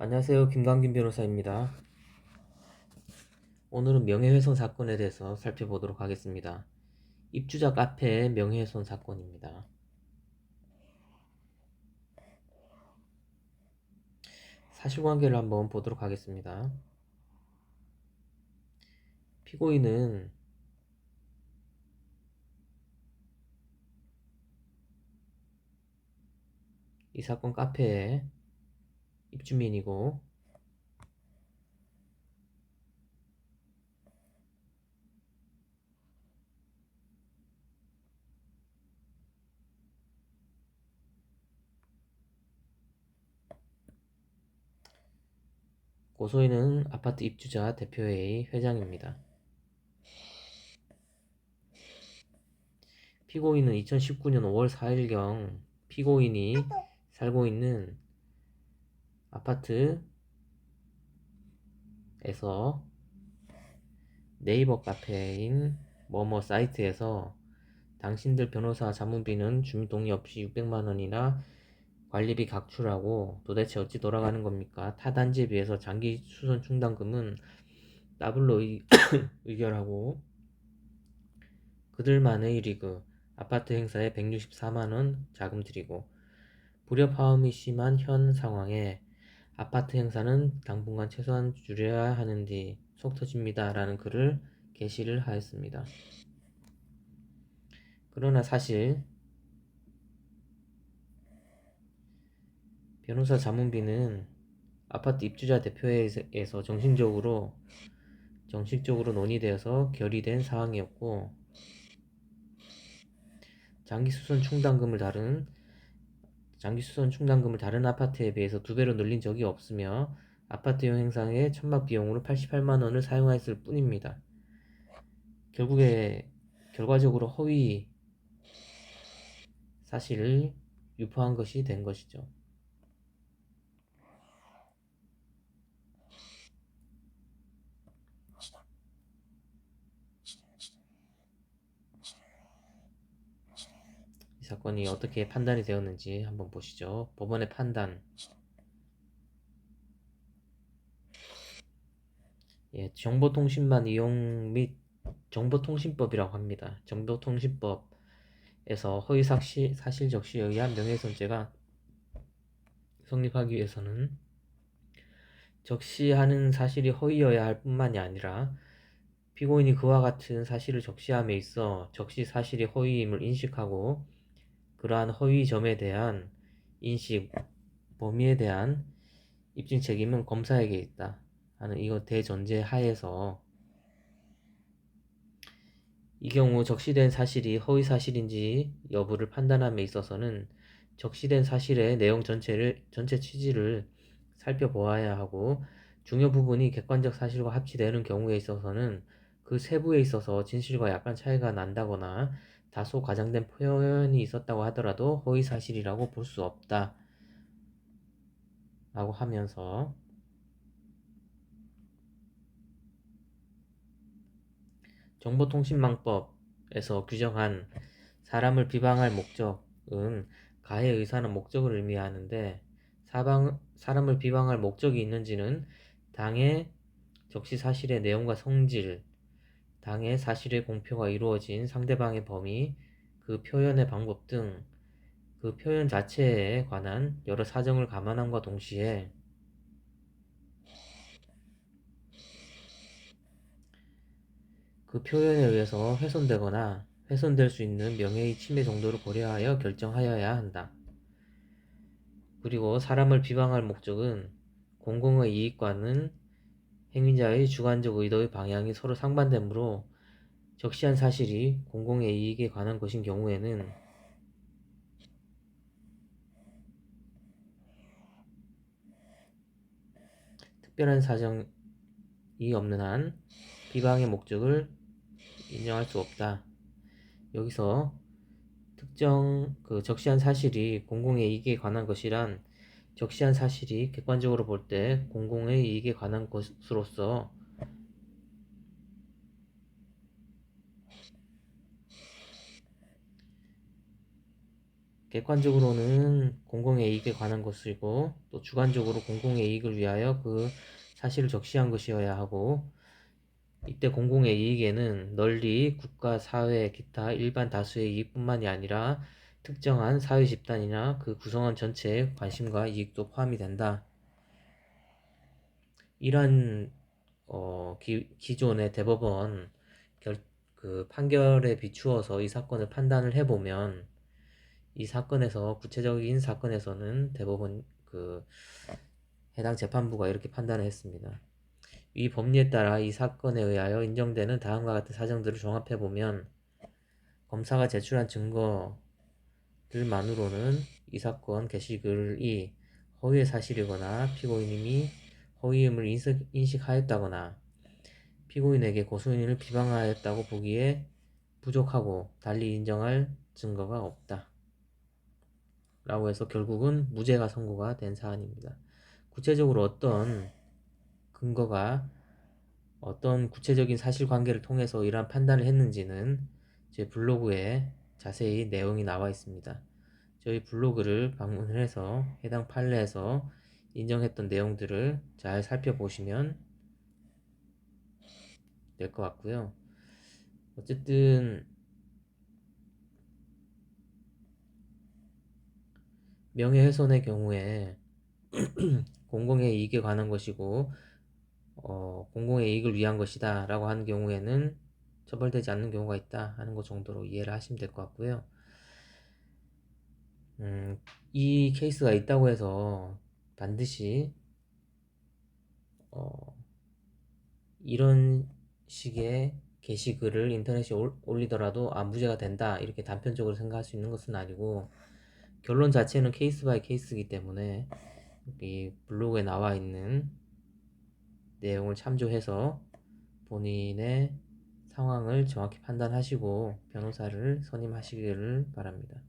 안녕하세요. 김광김 변호사입니다. 오늘은 명예훼손 사건에 대해서 살펴보도록 하겠습니다. 입주자 카페의 명예훼손 사건입니다. 사실관계를 한번 보도록 하겠습니다. 피고인은 이 사건 카페의 입주민이고, 고소인은 아파트 입주자 대표회의 회장입니다. 피고인은 2019년 5월 4일경 피고인이 살고 있는 아파트에서 네이버 카페인 뭐뭐 사이트에서 당신들 변호사 자문비는 주민 동의 없이 600만원이나 관리비 각출하고 도대체 어찌 돌아가는 겁니까? 타 단지에 비해서 장기 수선 충당금은 더블로 의결하고 그들만의 리그 아파트 행사에 164만원 자금 들이고 불협화음이 심한 현 상황에 아파트 행사는 당분간 최소한 줄여야 하는디 속 터집니다 라는 글을 게시를 하였습니다. 그러나 사실 변호사 자문비는 아파트 입주자 대표회에서 정식적으로 논의되어서 결의된 사항이었고, 장기 수선 충당금을 다른 아파트에 비해서 2배로 늘린 적이 없으며 아파트용 행사에 천막 비용으로 88만원을 사용하였을 뿐입니다. 결과적으로 허위 사실을 유포한 것이 된 것이죠. 이 사건이 어떻게 판단이 되었는지 한번 보시죠. 법원의 판단. 정보통신망 이용 및 정보통신법이라고 합니다. 정보통신법에서 허위 사실 적시에 의한 명예훼손죄가 성립하기 위해서는 적시하는 사실이 허위여야 할 뿐만이 아니라 피고인이 그와 같은 사실을 적시함에 있어 적시 사실이 허위임을 인식하고 그러한 허위점에 대한 인식, 범위에 대한 입증 책임은 검사에게 있다 하는 이거 대전제 하에서 이 경우 적시된 사실이 허위 사실인지 여부를 판단함에 있어서는 적시된 사실의 내용 전체 취지를 살펴보아야 하고 중요 부분이 객관적 사실과 합치되는 경우에 있어서는 그 세부에 있어서 진실과 약간 차이가 난다거나 다소 과장된 표현이 있었다고 하더라도 허위 사실이라고 볼 수 없다 라고 하면서 정보통신망법에서 규정한 사람을 비방할 목적은 가해 의사는 목적을 의미하는데 사람을 비방할 목적이 있는지는 당의 적시 사실의 내용과 성질, 당의 사실의 공표가 이루어진 상대방의 범위, 그 표현의 방법 등 그 표현 자체에 관한 여러 사정을 감안함과 동시에 그 표현에 의해서 훼손되거나 훼손될 수 있는 명예의 침해 정도를 고려하여 결정하여야 한다. 그리고 사람을 비방할 목적은 공공의 이익과는 행위자의 주관적 의도의 방향이 서로 상반되므로 적시한 사실이 공공의 이익에 관한 것인 경우에는 특별한 사정이 없는 한 비방의 목적을 인정할 수 없다. 여기서 특정 적시한 사실이 공공의 이익에 관한 것이란 적시한 사실이 객관적으로 볼 때 공공의 이익에 관한 것으로서 객관적으로는 공공의 이익에 관한 것이고 또 주관적으로 공공의 이익을 위하여 그 사실을 적시한 것이어야 하고, 이때 공공의 이익에는 널리 국가, 사회, 기타 일반 다수의 이익뿐만이 아니라 특정한 사회 집단이나 그 구성원 전체의 관심과 이익도 포함이 된다. 이러한 기존의 대법원 그 판결에 비추어서 이 사건을 판단을 해보면, 이 사건에서 구체적인 사건에서는 대법원 해당 재판부가 이렇게 판단을 했습니다. 이 법리에 따라 이 사건에 의하여 인정되는 다음과 같은 사정들을 종합해보면, 검사가 제출한 증거들만으로는 이 사건 게시글이 허위의 사실이거나 피고인이 허위임을 인식하였다거나 피고인에게 고소인을 비방하였다고 보기에 부족하고 달리 인정할 증거가 없다 라고 해서 결국은 무죄가 선고가 된 사안입니다. 구체적으로 어떤 구체적인 사실관계를 통해서 이러한 판단을 했는지는 제 블로그에 자세히 내용이 나와 있습니다. 저희 블로그를 방문을 해서 해당 판례에서 인정했던 내용들을 잘 살펴보시면 될 것 같고요. 어쨌든 명예훼손의 경우에 공공의 이익에 관한 것이고 공공의 이익을 위한 것이다 라고 하는 경우에는 처벌되지 않는 경우가 있다 하는 것 정도로 이해를 하시면 될 것 같고요. 이 케이스가 있다고 해서 반드시 어, 이런 식의 게시글을 인터넷에 올리더라도 무죄가 된다 이렇게 단편적으로 생각할 수 있는 것은 아니고, 결론 자체는 케이스 바이 케이스이기 때문에 이 블로그에 나와 있는 내용을 참조해서 본인의 상황을 정확히 판단하시고 변호사를 선임하시기를 바랍니다.